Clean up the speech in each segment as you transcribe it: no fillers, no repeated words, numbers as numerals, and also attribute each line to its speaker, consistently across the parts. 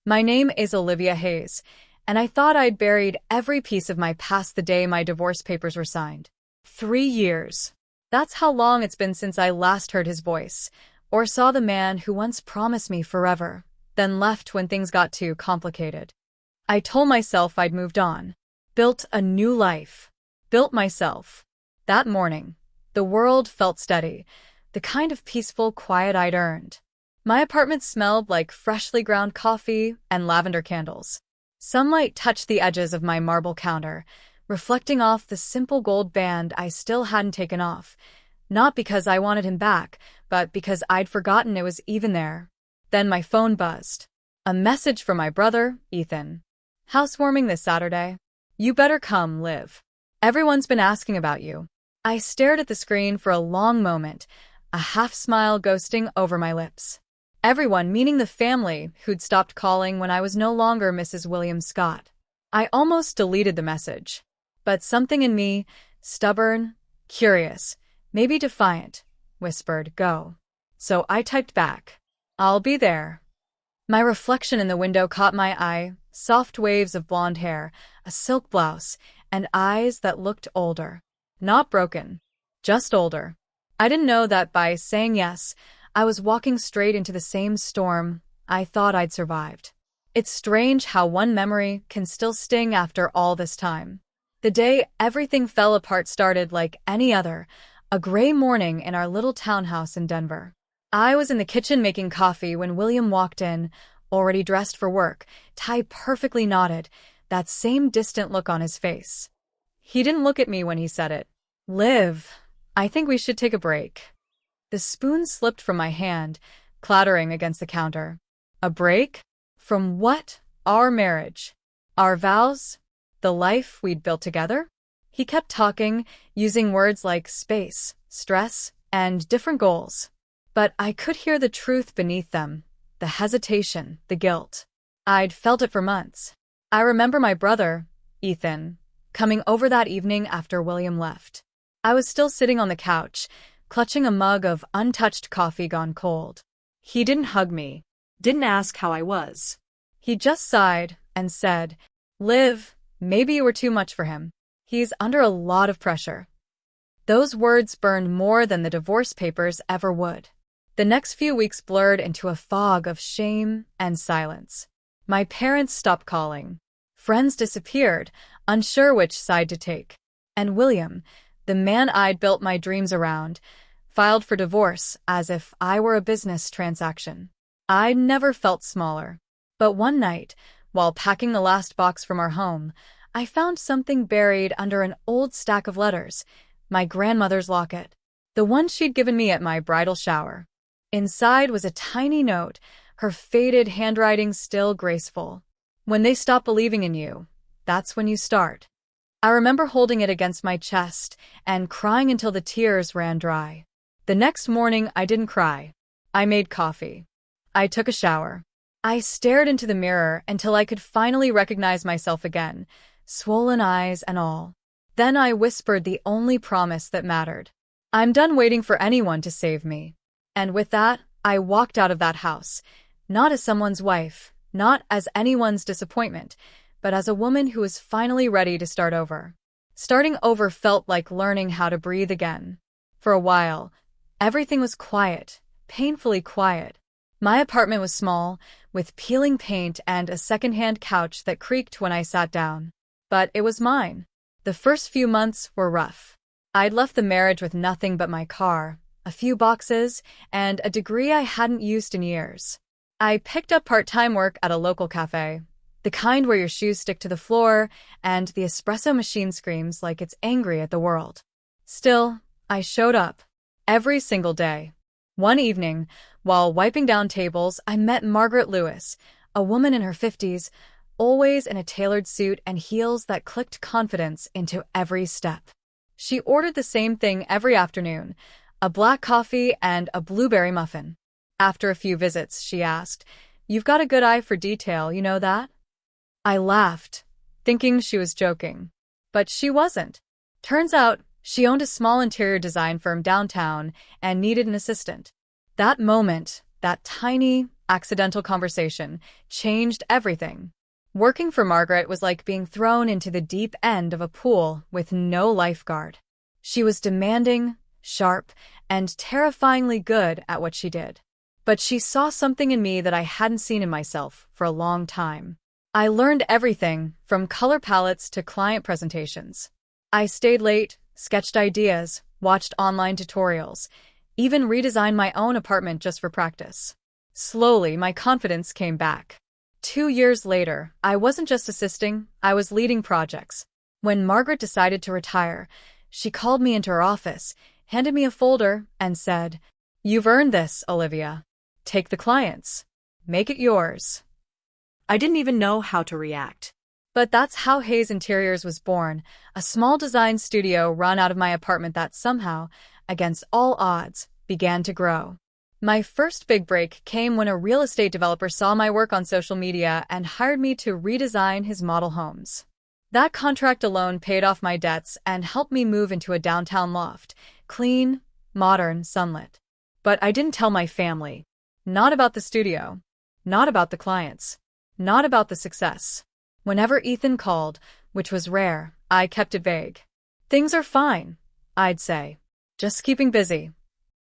Speaker 1: My name is Olivia Hayes, and I thought I'd buried every piece of my past the day my divorce papers were signed. 3 years. That's how long it's been since I last heard his voice, or saw the man who once promised me forever, then left when things got too complicated. I told myself I'd moved on, built a new life, built myself. That morning, the world felt steady, the kind of peaceful quiet I'd earned. My apartment smelled like freshly ground coffee and lavender candles. Sunlight touched the edges of my marble counter, reflecting off the simple gold band I still hadn't taken off, not because I wanted him back, but because I'd forgotten it was even there. Then my phone buzzed. A message from my brother, Ethan. Housewarming this Saturday. You better come, Liv. Everyone's been asking about you. I stared at the screen for a long moment, a half-smile ghosting over my lips. Everyone, meaning the family, who'd stopped calling when I was no longer Mrs. William Scott. I almost deleted the message. But something in me, stubborn, curious, maybe defiant, whispered, go. So I typed back, I'll be there. My reflection in the window caught my eye, soft waves of blonde hair, a silk blouse, and eyes that looked older. Not broken, just older. I didn't know that by saying yes, I was walking straight into the same storm I thought I'd survived. It's strange how one memory can still sting after all this time. The day everything fell apart started like any other, a gray morning in our little townhouse in Denver. I was in the kitchen making coffee when William walked in, already dressed for work, tie perfectly knotted, that same distant look on his face. He didn't look at me when he said it. Liv, I think we should take a break. The spoon slipped from my hand, clattering against the counter. A break? From what? Our marriage. Our vows? The life we'd built together? He kept talking, using words like space, stress, and different goals. But I could hear the truth beneath them, the hesitation, the guilt. I'd felt it for months. I remember my brother, Ethan, coming over that evening after William left. I was still sitting on the couch, clutching a mug of untouched coffee gone cold. He didn't hug me, didn't ask how I was. He just sighed and said, Liv, maybe you were too much for him. He's under a lot of pressure. Those words burned more than the divorce papers ever would. The next few weeks blurred into a fog of shame and silence. My parents stopped calling. Friends disappeared, unsure which side to take. And William, the man I'd built my dreams around, filed for divorce as if I were a business transaction. I'd never felt smaller. But one night, while packing the last box from our home, I found something buried under an old stack of letters, my grandmother's locket, the one she'd given me at my bridal shower. Inside was a tiny note, her faded handwriting still graceful. When they stop believing in you, that's when you start. I remember holding it against my chest and crying until the tears ran dry. The next morning, I didn't cry. I made coffee. I took a shower. I stared into the mirror until I could finally recognize myself again, swollen eyes and all. Then I whispered the only promise that mattered. I'm done waiting for anyone to save me. And with that, I walked out of that house, not as someone's wife, not as anyone's disappointment, but as a woman who was finally ready to start over. Starting over felt like learning how to breathe again. For a while, everything was quiet, painfully quiet. My apartment was small, with peeling paint and a secondhand couch that creaked when I sat down. But it was mine. The first few months were rough. I'd left the marriage with nothing but my car, a few boxes, and a degree I hadn't used in years. I picked up part-time work at a local cafe, the kind where your shoes stick to the floor and the espresso machine screams like it's angry at the world. Still, I showed up. Every single day. One evening, while wiping down tables, I met Margaret Lewis, a woman in her 50s, always in a tailored suit and heels that clicked confidence into every step. She ordered the same thing every afternoon, a black coffee and a blueberry muffin. After a few visits, she asked, "You've got a good eye for detail, you know that?" I laughed, thinking she was joking. But she wasn't. Turns out, she owned a small interior design firm downtown and needed an assistant. That moment, that tiny, accidental conversation, changed everything. Working for Margaret was like being thrown into the deep end of a pool with no lifeguard. She was demanding, sharp, and terrifyingly good at what she did. But she saw something in me that I hadn't seen in myself for a long time. I learned everything, from color palettes to client presentations. I stayed late, sketched ideas, watched online tutorials, even redesigned my own apartment just for practice. Slowly, my confidence came back. 2 years later, I wasn't just assisting, I was leading projects. When Margaret decided to retire, she called me into her office, handed me a folder, and said, "You've earned this, Olivia. Take the clients. Make it yours."
Speaker 2: I didn't even know how to react.
Speaker 1: But that's how Hayes Interiors was born, a small design studio run out of my apartment that somehow, against all odds, began to grow. My first big break came when a real estate developer saw my work on social media and hired me to redesign his model homes. That contract alone paid off my debts and helped me move into a downtown loft, clean, modern, sunlit. But I didn't tell my family. Not about the studio. Not about the clients. Not about the success. Whenever Ethan called, which was rare, I kept it vague. "Things are fine," I'd say. "Just keeping busy."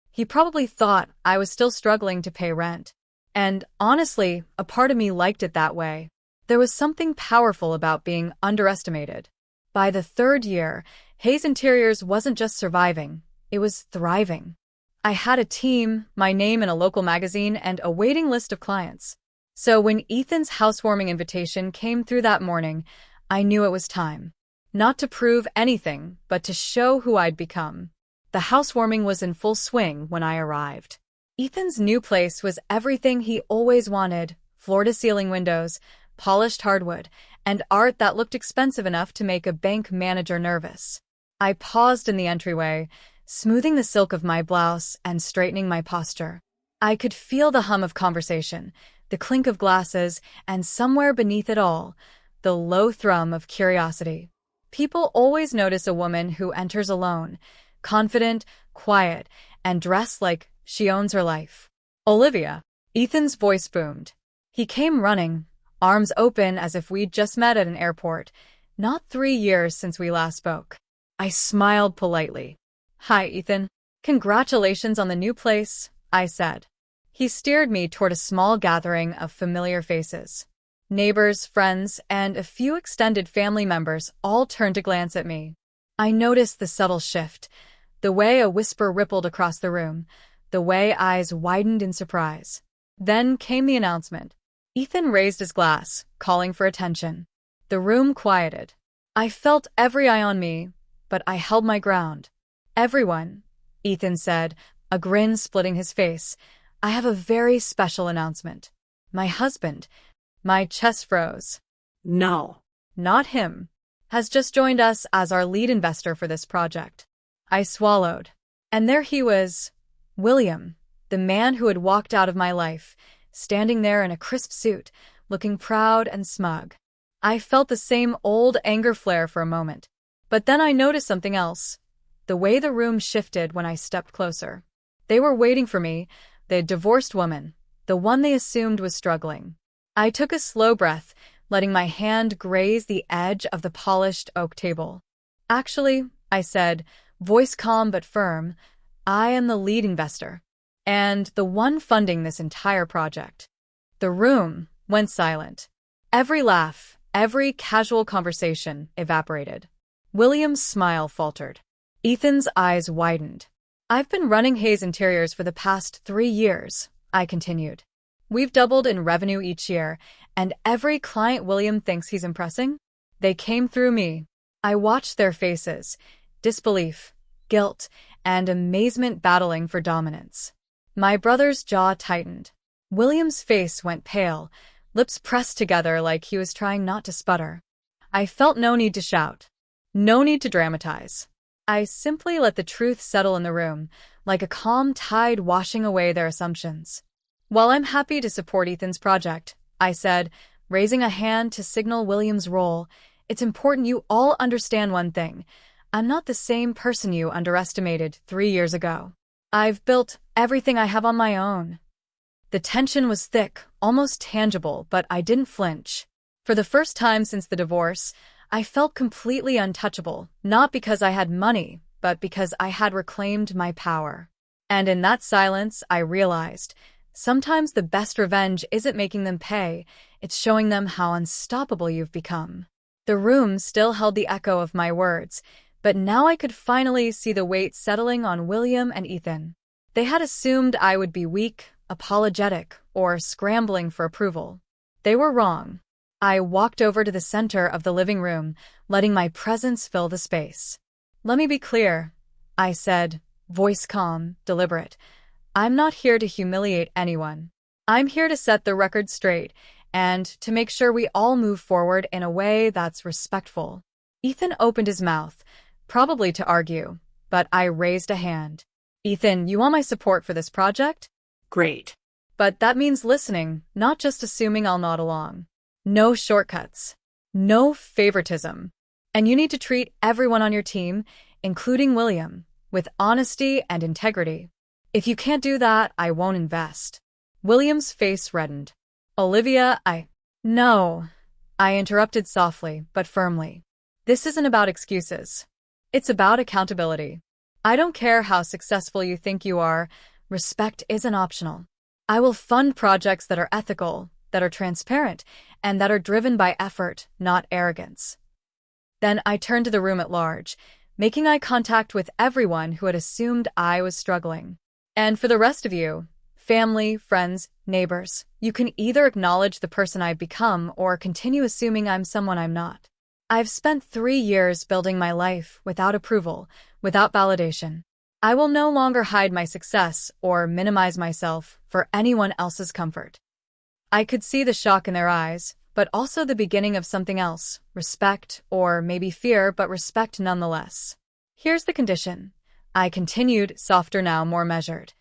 Speaker 1: He probably thought I was still struggling to pay rent. And honestly, a part of me liked it that way. There was something powerful about being underestimated. By the 3rd year, Hayes Interiors wasn't just surviving, it was thriving. I had a team, my name in a local magazine, and a waiting list of clients. So when Ethan's housewarming invitation came through that morning, I knew it was time. Not to prove anything, but to show who I'd become. The housewarming was in full swing when I arrived. Ethan's new place was everything he always wanted: floor-to-ceiling windows, polished hardwood, and art that looked expensive enough to make a bank manager nervous. I paused in the entryway, smoothing the silk of my blouse and straightening my posture. I could feel the hum of conversation, the clink of glasses, and somewhere beneath it all, the low thrum of curiosity. People always notice a woman who enters alone, confident, quiet, and dressed like she owns her life. "Olivia," Ethan's voice boomed. He came running, arms open as if we'd just met at an airport, not 3 years since we last spoke. I smiled politely. "Hi, Ethan. Congratulations on the new place," I said. He steered me toward a small gathering of familiar faces. Neighbors, friends, and a few extended family members all turned to glance at me. I noticed the subtle shift, the way a whisper rippled across the room, the way eyes widened in surprise. Then came the announcement. Ethan raised his glass, calling for attention. The room quieted. I felt every eye on me, but I held my ground. "Everyone," Ethan said, a grin splitting his face, "I have a very special announcement. My husband," my chest froze.
Speaker 2: No.
Speaker 1: Not him, "has just joined us as our lead investor for this project." I swallowed. And there he was, William, the man who had walked out of my life, standing there in a crisp suit, looking proud and smug. I felt the same old anger flare for a moment. But then I noticed something else. The way the room shifted when I stepped closer. They were waiting for me, the divorced woman, the one they assumed was struggling. I took a slow breath, letting my hand graze the edge of the polished oak table. "Actually," I said, voice calm but firm, "I am the lead investor, and the one funding this entire project." The room went silent. Every laugh, every casual conversation evaporated. William's smile faltered. Ethan's eyes widened. "I've been running Hayes Interiors for the past 3 years," I continued. "We've doubled in revenue each year, and every client William thinks he's impressing, they came through me." I watched their faces, disbelief, guilt, and amazement battling for dominance. My brother's jaw tightened. William's face went pale, lips pressed together like he was trying not to sputter. I felt no need to shout. No need to dramatize. I simply let the truth settle in the room, like a calm tide washing away their assumptions. "While I'm happy to support Ethan's project," I said, raising a hand to signal William's role, "it's important you all understand one thing. I'm not the same person you underestimated 3 years ago. I've built everything I have on my own." The tension was thick, almost tangible, but I didn't flinch. For the first time since the divorce, I felt completely untouchable, not because I had money, but because I had reclaimed my power. And in that silence, I realized, sometimes the best revenge isn't making them pay, it's showing them how unstoppable you've become. The room still held the echo of my words, but now I could finally see the weight settling on William and Ethan. They had assumed I would be weak, apologetic, or scrambling for approval. They were wrong. I walked over to the center of the living room, letting my presence fill the space. "Let me be clear," I said, voice calm, deliberate. "I'm not here to humiliate anyone. I'm here to set the record straight and to make sure we all move forward in a way that's respectful." Ethan opened his mouth, probably to argue, but I raised a hand. "Ethan, you want my support for this project?"
Speaker 2: Great.
Speaker 1: "But that means listening, not just assuming I'll nod along. No shortcuts. No favoritism. And you need to treat everyone on your team, including William, with honesty and integrity. If you can't do that, I won't invest." William's face reddened. "Olivia, No," I interrupted softly, but firmly. "This isn't about excuses. It's about accountability. I don't care how successful you think you are, respect isn't optional. I will fund projects that are ethical, that are transparent, and that are driven by effort, not arrogance." Then I turned to the room at large, making eye contact with everyone who had assumed I was struggling. "And for the rest of you, family, friends, neighbors, you can either acknowledge the person I've become or continue assuming I'm someone I'm not. I've spent 3 years building my life without approval, without validation. I will no longer hide my success or minimize myself for anyone else's comfort." I could see the shock in their eyes, but also the beginning of something else, respect, or maybe fear, but respect nonetheless. "Here's the condition," I continued, softer now, more measured.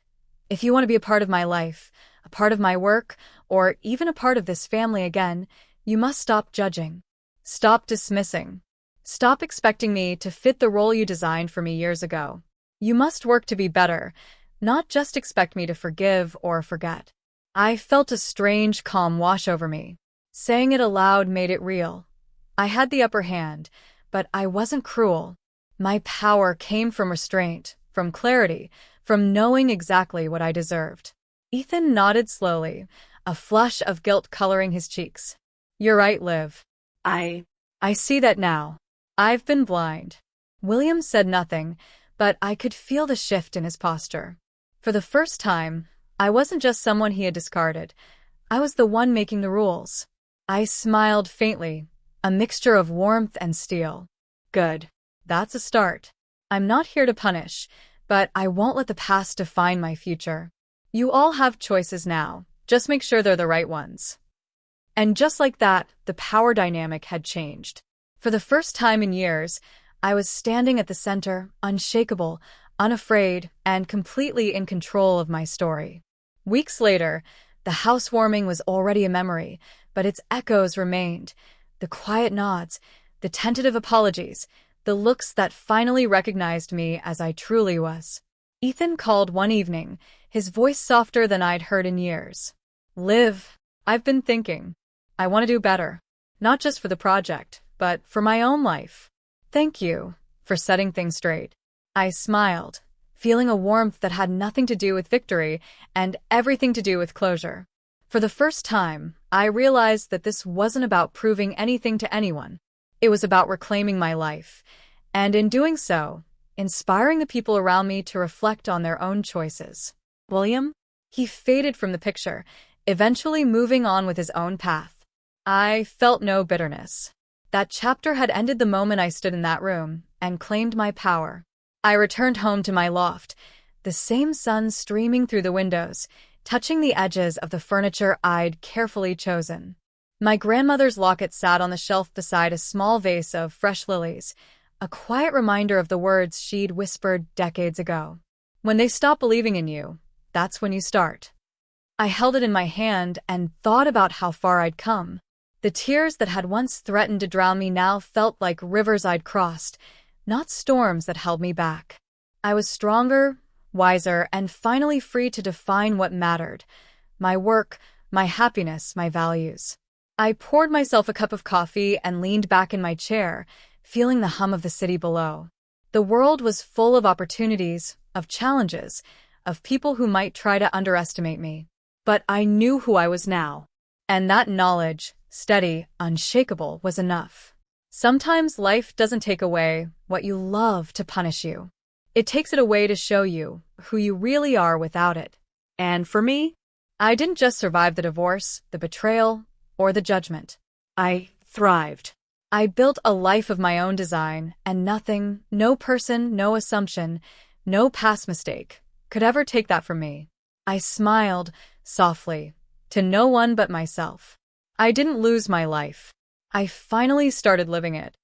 Speaker 1: "If you want to be a part of my life, a part of my work, or even a part of this family again, you must stop judging. Stop dismissing. Stop expecting me to fit the role you designed for me years ago. You must work to be better, not just expect me to forgive or forget." I felt a strange calm wash over me. Saying it aloud made it real. I had the upper hand, but I wasn't cruel. My power came from restraint, from clarity, from knowing exactly what I deserved. Ethan nodded slowly, a flush of guilt coloring his cheeks. "You're right, Liv.
Speaker 2: I
Speaker 1: see that now. I've been blind." William said nothing, but I could feel the shift in his posture. For the first time, I wasn't just someone he had discarded. I was the one making the rules. I smiled faintly, a mixture of warmth and steel. "Good. That's a start. I'm not here to punish, but I won't let the past define my future. You all have choices now. Just make sure they're the right ones." And just like that, the power dynamic had changed. For the first time in years, I was standing at the center, unshakable, unafraid, and completely in control of my story. Weeks later, the housewarming was already a memory, but its echoes remained. The quiet nods, the tentative apologies, the looks that finally recognized me as I truly was. Ethan called one evening, his voice softer than I'd heard in years. "Liv, I've been thinking. I want to do better. Not just for the project, but for my own life. Thank you for setting things straight." I smiled, feeling a warmth that had nothing to do with victory and everything to do with closure. For the first time, I realized that this wasn't about proving anything to anyone. It was about reclaiming my life, and in doing so, inspiring the people around me to reflect on their own choices. William? He faded from the picture, eventually moving on with his own path. I felt no bitterness. That chapter had ended the moment I stood in that room and claimed my power. I returned home to my loft, the same sun streaming through the windows, touching the edges of the furniture I'd carefully chosen. My grandmother's locket sat on the shelf beside a small vase of fresh lilies, a quiet reminder of the words she'd whispered decades ago. "When they stop believing in you, that's when you start." I held it in my hand and thought about how far I'd come. The tears that had once threatened to drown me now felt like rivers I'd crossed, not storms that held me back. I was stronger, wiser, and finally free to define what mattered. my work, my happiness, my values. I poured myself a cup of coffee and leaned back in my chair, feeling the hum of the city below. The world was full of opportunities, of challenges, of people who might try to underestimate me. But I knew who I was now. And that knowledge, steady, unshakable, was enough. Sometimes life doesn't take away what you love to punish you. It takes it away to show you who you really are without it.
Speaker 2: And for me,
Speaker 1: I didn't just survive the divorce, the betrayal, or the judgment.
Speaker 2: I thrived.
Speaker 1: I built a life of my own design, and nothing, no person, no assumption, no past mistake could ever take that from me. I smiled, softly, to no one but myself. I didn't lose my life. I finally started living it.